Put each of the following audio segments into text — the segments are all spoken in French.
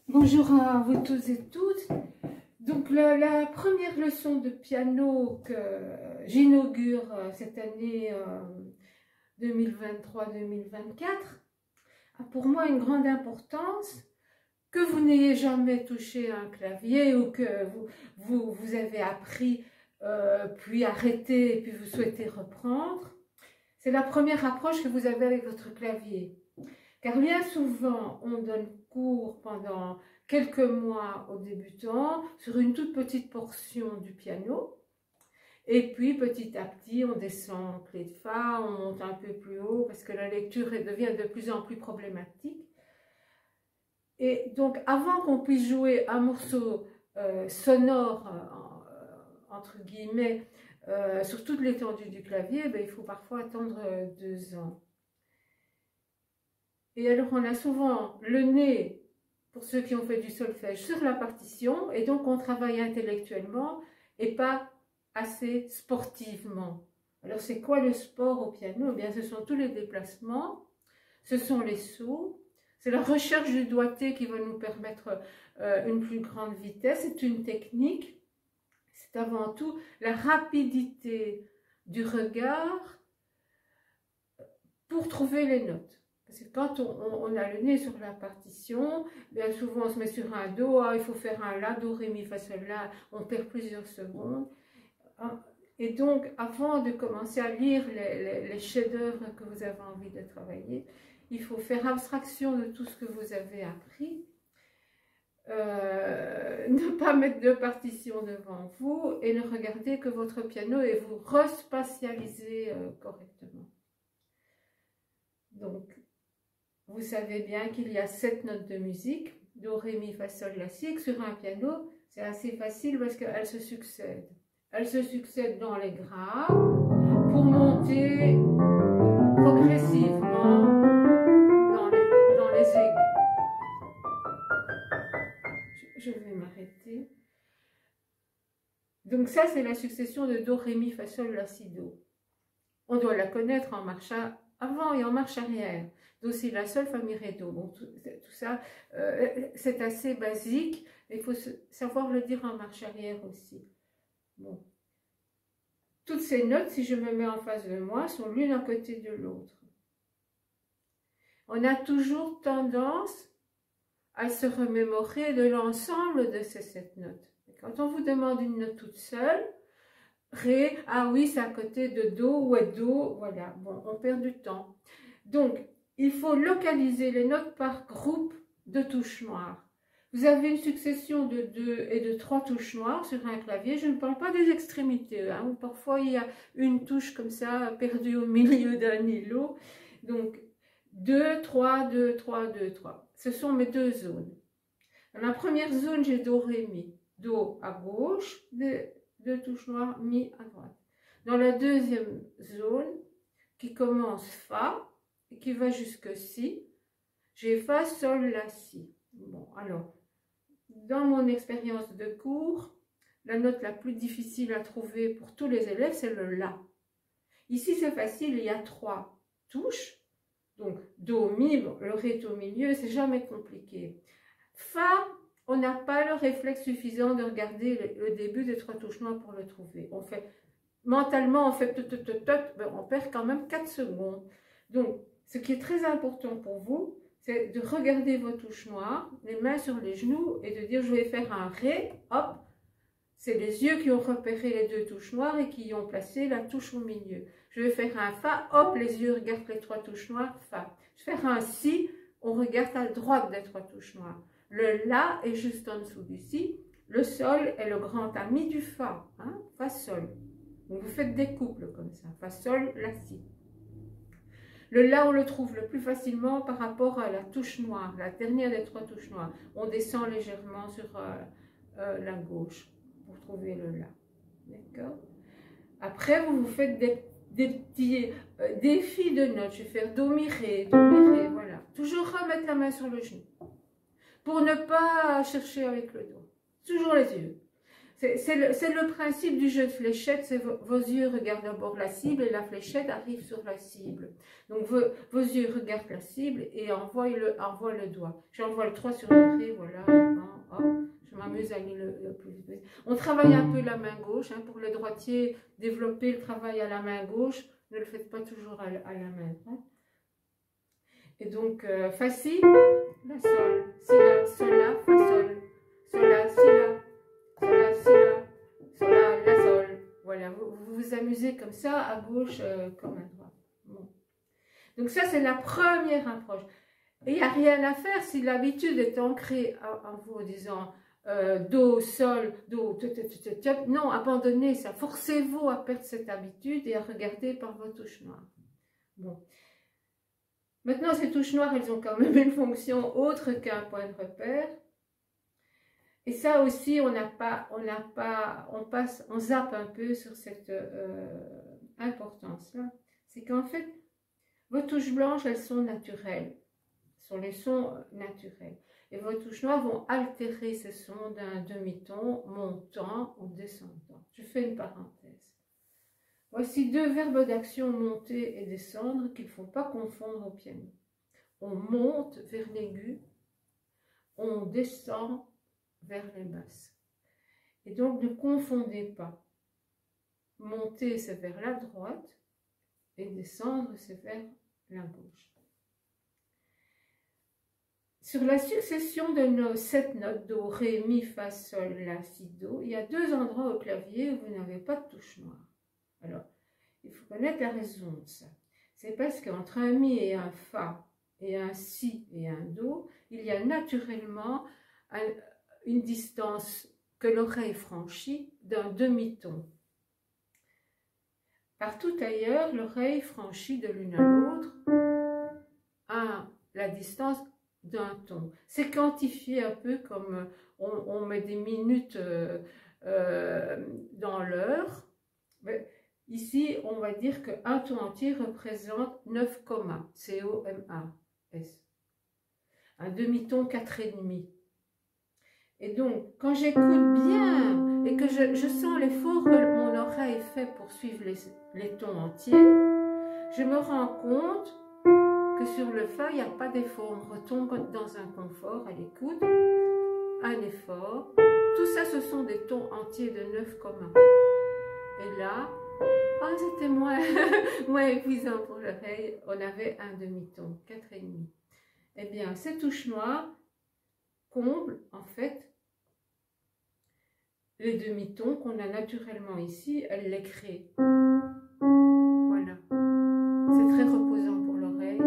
Bonjour à vous tous et toutes. Donc la première leçon de piano que j'inaugure cette année 2023-2024 a pour moi une grande importance. Que vous n'ayez jamais touché un clavier ou que vous avez appris puis arrêté et puis vous souhaitez reprendre, c'est la première approche que vous avez avec votre clavier. Car bien souvent, on donne cours pendant quelques mois aux débutants sur une toute petite portion du piano. Et puis, petit à petit, on descend en clé de fa, on monte un peu plus haut parce que la lecture devient de plus en plus problématique. Et donc, avant qu'on puisse jouer un morceau sonore, entre guillemets, sur toute l'étendue du clavier, il faut parfois attendre 2 ans. Et alors, on a souvent le nez, pour ceux qui ont fait du solfège, sur la partition, et donc on travaille intellectuellement et pas assez sportivement. Alors, c'est quoi le sport au piano? Eh bien, ce sont tous les déplacements, ce sont les sauts, c'est la recherche du doigté qui va nous permettre une plus grande vitesse. C'est une technique, c'est avant tout la rapidité du regard pour trouver les notes. Parce que quand on a le nez sur la partition, bien souvent on se met sur un do, il faut faire un la, do, ré, mi, fa, sol, la, on perd plusieurs secondes. Et donc, avant de commencer à lire les chefs-d'œuvre que vous avez envie de travailler, il faut faire abstraction de tout ce que vous avez appris, ne pas mettre de partition devant vous et ne regarder que votre piano et vous respatialiser correctement. Donc, vous savez bien qu'il y a 7 notes de musique, do, ré, mi, fa, sol, la, si. Sur un piano, c'est assez facile parce qu'elles se succèdent. Elles se succèdent dans les graves pour monter progressivement dans les aigus. Je vais m'arrêter. Donc ça, c'est la succession de do, ré, mi, fa, sol, la, si, do. On doit la connaître en marche avant et en marche arrière. Do, si, la, sol, fa, mi, ré, do. Bon, tout ça, c'est assez basique. Il faut savoir le dire en marche arrière aussi. Bon. Toutes ces notes, si je me mets en face de moi, sont l'une à côté de l'autre. On a toujours tendance à se remémorer de l'ensemble de ces 7 notes. Quand on vous demande une note toute seule, ré, ah oui, c'est à côté de do, ouais, do, voilà, bon, on perd du temps. Donc, il faut localiser les notes par groupe de touches noires. Vous avez une succession de 2 et de 3 touches noires sur un clavier. Je ne parle pas des extrémités, hein, où parfois il y a une touche comme ça, perdue au milieu d'un îlot. Donc, 2, 3, 2, 3, 2, 3. Ce sont mes 2 zones. Dans la première zone, j'ai do, ré, mi. Do à gauche, 2 touches noires, mi à droite. Dans la deuxième zone, qui commence fa, et qui va jusque si, j'ai fa, sol, la, si. Bon, alors, dans mon expérience de cours, la note la plus difficile à trouver pour tous les élèves, c'est le la. Ici, c'est facile, il y a 3 touches. Donc, do, mi, le ré est au milieu, c'est jamais compliqué. Fa, on n'a pas le réflexe suffisant de regarder le début des 3 touches noires pour le trouver. On fait, mentalement, on fait on perd quand même 4 secondes. Donc, ce qui est très important pour vous, c'est de regarder vos touches noires, les mains sur les genoux, et de dire je vais faire un ré, hop, c'est les yeux qui ont repéré les 2 touches noires et qui ont placé la touche au milieu. Je vais faire un fa, hop, les yeux regardent les 3 touches noires, fa. Je vais faire un si, on regarde à droite des 3 touches noires. Le la est juste en dessous du si, le sol est le grand ami du fa, hein, fa, sol. Donc vous faites des couples comme ça, fa, sol, la, si. Le la, on le trouve le plus facilement par rapport à la touche noire, la dernière des 3 touches noires. On descend légèrement sur la gauche pour trouver le la. D'accord? Après, vous vous faites des petits défis de notes. Je vais faire do, mi, ré, voilà. Toujours remettre la main sur le genou pour ne pas chercher avec le doigt. Toujours les yeux. C'est le principe du jeu de fléchettes, c'est vos yeux regardent d'abord la cible et la fléchette arrive sur la cible. Donc vos yeux regardent la cible et envoient le doigt. J'envoie le 3 sur le ré, voilà. Bon, je m'amuse à aller le plus vite. On travaille un peu la main gauche, hein, pour le droitier, développer le travail à la main gauche, ne le faites pas toujours à la main droite. Et donc, fa si, la sol, si la, sol la, fa sol, sol la, si la. Sol, si, la, sol, la, sol. Voilà, vous vous amusez comme ça, à gauche comme à droite. Bon. Donc ça, c'est la première approche. Et il n'y a rien à faire si l'habitude est ancrée en vous en disant do, sol, do, non, abandonnez ça. Forcez-vous à perdre cette habitude et à regarder par vos touches noires. Bon. Maintenant, ces touches noires, elles ont quand même une fonction autre qu'un point de repère. Et ça aussi, on zappe un peu sur cette importance-là. C'est qu'en fait, vos touches blanches, elles sont naturelles. Ce sont les sons naturels. Et vos touches noires vont altérer ces sons d'un demi-ton montant ou descendant. Je fais une parenthèse. Voici deux verbes d'action, monter et descendre, qu'il ne faut pas confondre au piano. On monte vers l'aigu, on descend vers les basses. Et donc, ne confondez pas. Monter, c'est vers la droite, et descendre, c'est vers la gauche. Sur la succession de nos 7 notes, do, ré, mi, fa, sol, la, si, do, il y a 2 endroits au clavier où vous n'avez pas de touche noire. Alors, il faut connaître la raison de ça. C'est parce qu'entre un mi et un fa, et un si et un do, il y a naturellement une distance que l'oreille franchit d'un demi-ton. Partout ailleurs, l'oreille franchit de l'une à l'autre la distance d'un ton. C'est quantifié un peu comme on met des minutes dans l'heure. Ici, on va dire qu'un ton entier représente 9 commas, C-O-M-A-S. Un demi-ton 4,5. Et donc, quand j'écoute bien et que je sens l'effort que mon oreille fait pour suivre les tons entiers, je me rends compte que sur le fa, il n'y a pas d'effort. On retombe dans un confort à l'écoute, un effort. Tout ça, ce sont des tons entiers de 9 commas. Et là, c'était moins épuisant pour l'oreille. On avait un demi-ton, 4,5. Eh bien, ces touches noires comblent, en fait, les demi-tons qu'on a naturellement ici, elle les crée. Voilà. C'est très reposant pour l'oreille.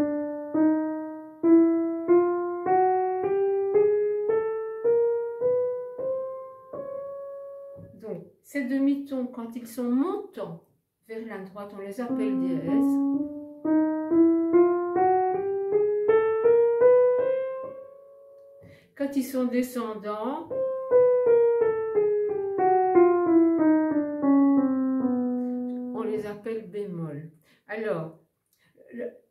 Donc, ces demi-tons, quand ils sont montants vers la droite, on les appelle dièses. Quand ils sont descendants, on les appelle bémol. Alors,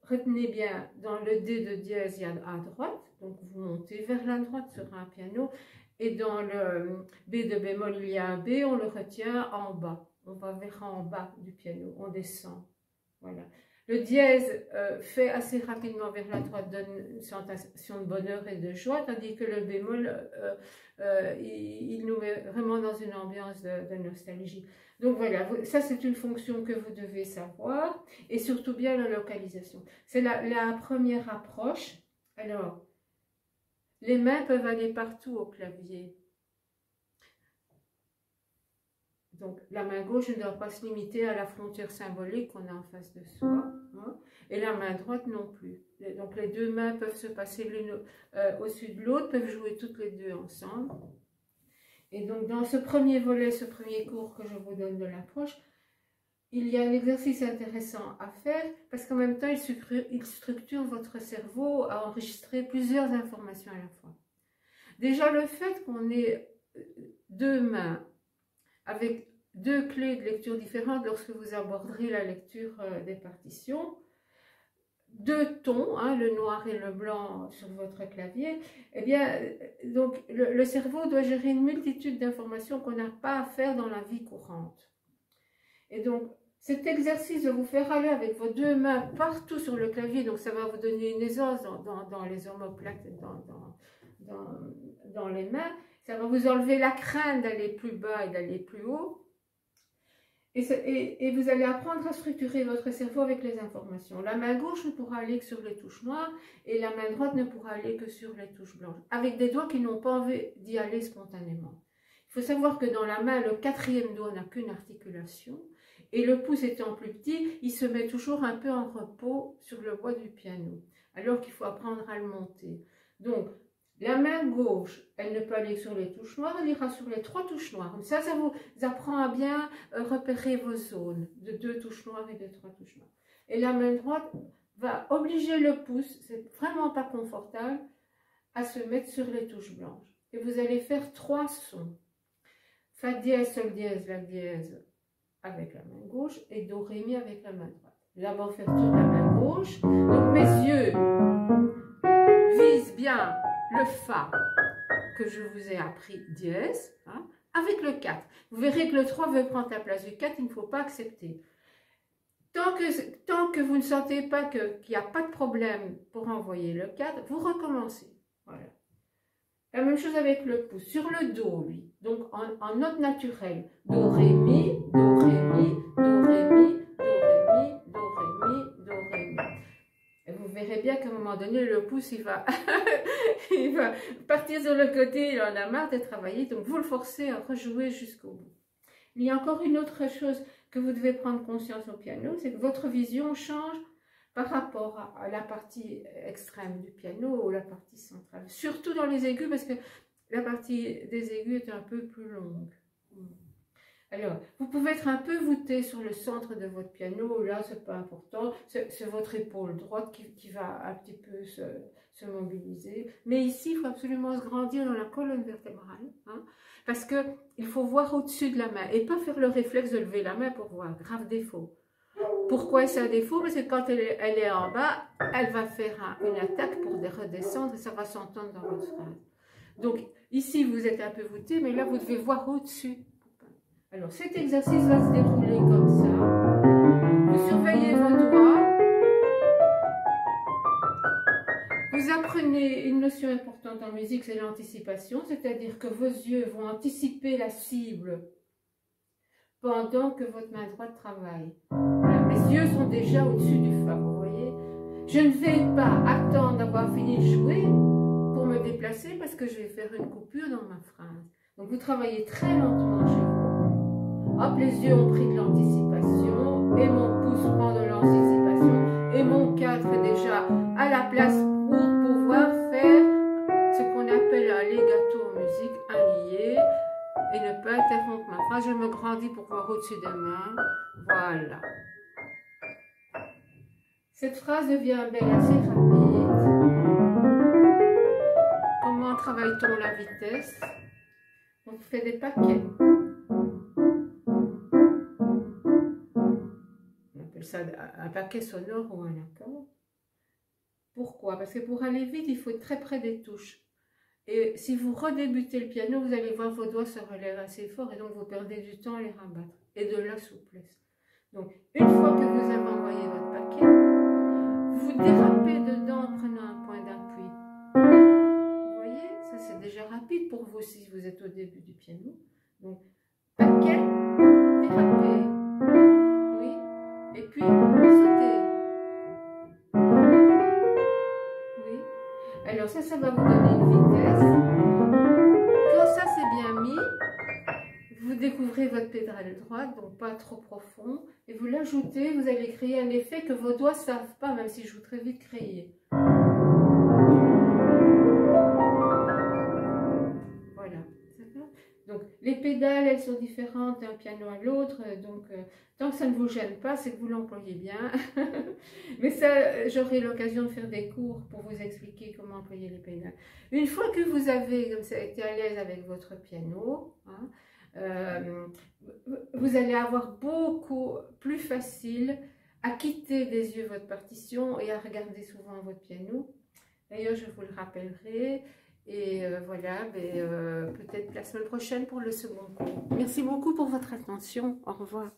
retenez bien, dans le D de dièse, il y a à droite, donc vous montez vers la droite sur un piano, et dans le B de bémol, il y a un B, on le retient en bas. On va vers en bas du piano, on descend. Voilà. Le dièse fait assez rapidement vers la droite, donne une sensation de bonheur et de joie, tandis que le bémol, il nous met vraiment dans une ambiance de nostalgie. Donc voilà, ça c'est une fonction que vous devez savoir, et surtout bien la localisation. C'est la première approche. Alors, les mains peuvent aller partout au clavier. Donc, la main gauche ne doit pas se limiter à la frontière symbolique qu'on a en face de soi, hein, et la main droite non plus. Donc, les deux mains peuvent se passer l'une au-dessus de l'autre, peuvent jouer toutes les deux ensemble. Et donc, dans ce premier volet, ce premier cours que je vous donne de l'approche, il y a un exercice intéressant à faire, parce qu'en même temps, il structure votre cerveau à enregistrer plusieurs informations à la fois. Déjà, le fait qu'on ait deux mains avec deux clés de lecture différentes lorsque vous aborderez la lecture des partitions, deux tons, hein, le noir et le blanc sur votre clavier, eh bien, donc le cerveau doit gérer une multitude d'informations qu'on n'a pas à faire dans la vie courante. Et donc, cet exercice de vous faire aller avec vos deux mains partout sur le clavier, donc ça va vous donner une aisance dans les omoplates, dans les mains, ça va vous enlever la crainte d'aller plus bas et d'aller plus haut. Et vous allez apprendre à structurer votre cerveau avec les informations. La main gauche ne pourra aller que sur les touches noires et la main droite ne pourra aller que sur les touches blanches, avec des doigts qui n'ont pas envie d'y aller spontanément. Il faut savoir que dans la main, le quatrième doigt n'a qu'une articulation et le pouce étant plus petit, il se met toujours un peu en repos sur le bois du piano, alors qu'il faut apprendre à le monter. Donc, la main gauche, elle ne peut aller sur les touches noires, elle ira sur les trois touches noires. Comme ça vous apprend à bien repérer vos zones de deux touches noires et de trois touches noires. Et la main droite va obliger le pouce, c'est vraiment pas confortable, à se mettre sur les touches blanches. Et vous allez faire trois sons. Fa dièse, sol dièse, la dièse avec la main gauche et do, ré, mi avec la main droite. D'abord faire toute la main gauche. Donc mes yeux visent bien le Fa que je vous ai appris dièse, hein, avec le 4. Vous verrez que le 3 veut prendre la place du 4, il ne faut pas accepter. Tant que vous ne sentez pas qu'il n'y a pas de problème pour envoyer le 4, vous recommencez. Voilà. La même chose avec le pouce. Sur le Do, lui, donc en note naturelle. Do, ré, mi, do, ré, mi, do, ré, mi, do, ré, mi, do, ré, mi, do, ré, mi. Et vous verrez bien qu'à un moment donné, le pouce, il va partir sur le côté, il en a marre de travailler, donc vous le forcez à rejouer jusqu'au bout. Il y a encore une autre chose que vous devez prendre conscience au piano, c'est que votre vision change par rapport à la partie extrême du piano ou la partie centrale. Surtout dans les aigus, parce que la partie des aigus est un peu plus longue. Alors, vous pouvez être un peu voûté sur le centre de votre piano, là, c'est pas important, c'est votre épaule droite qui va un petit peu se mobiliser. Mais ici, il faut absolument se grandir dans la colonne vertébrale, hein, parce qu'il faut voir au-dessus de la main et pas faire le réflexe de lever la main pour voir, grave défaut. Pourquoi c'est un défaut? Parce que quand elle est en bas, elle va faire une attaque pour redescendre et ça va s'entendre dans votre phrase. Donc, ici, vous êtes un peu voûté, mais là, vous devez voir au-dessus. Alors, cet exercice va se dérouler comme ça. Vous surveillez vos doigts. Vous apprenez une notion importante en musique, c'est l'anticipation, c'est-à-dire que vos yeux vont anticiper la cible pendant que votre main droite travaille. Voilà, mes yeux sont déjà au-dessus du Fa, vous voyez. Je ne vais pas attendre d'avoir fini de jouer pour me déplacer parce que je vais faire une coupure dans ma phrase. Donc, vous travaillez très lentement chez vous. Hop, les yeux ont pris de l'anticipation et mon pouce prend de l'anticipation et mon 4 est déjà à la place pour pouvoir faire ce qu'on appelle un legato en musique, un lié, et ne pas interrompre ma phrase. Je me grandis pour voir au-dessus des mains. Voilà. Cette phrase devient belle assez rapide. Comment travaille-t-on la vitesse? On fait des paquets. Ça, un paquet sonore ou un accord. Pourquoi? Parce que pour aller vite, il faut être très près des touches. Et si vous redébutez le piano, vous allez voir vos doigts se relèvent assez fort et donc vous perdez du temps à les rabattre et de la souplesse. Donc, une fois que vous avez envoyé votre paquet, vous dérapez dedans en prenant un point d'appui. Vous voyez? Ça, c'est déjà rapide pour vous si vous êtes au début du piano. Donc, paquet, dérapé. Et puis, sauter. Oui. Alors ça va vous donner une vitesse. Quand ça c'est bien mis, vous découvrez votre pédale droite, donc pas trop profond, et vous l'ajoutez, vous allez créer un effet que vos doigts ne savent pas, même si je joue très vite, créer. Voilà. Donc, les pédales, elles sont différentes d'un piano à l'autre, donc tant que ça ne vous gêne pas, c'est que vous l'employez bien. Mais ça, j'aurai l'occasion de faire des cours pour vous expliquer comment employer les pédales. Une fois que vous avez comme ça, été à l'aise avec votre piano, hein, vous allez avoir beaucoup plus facile à quitter des yeux votre partition et à regarder souvent votre piano. D'ailleurs, je vous le rappellerai. Et voilà, peut-être la semaine prochaine pour le second cours. Merci beaucoup pour votre attention. Au revoir.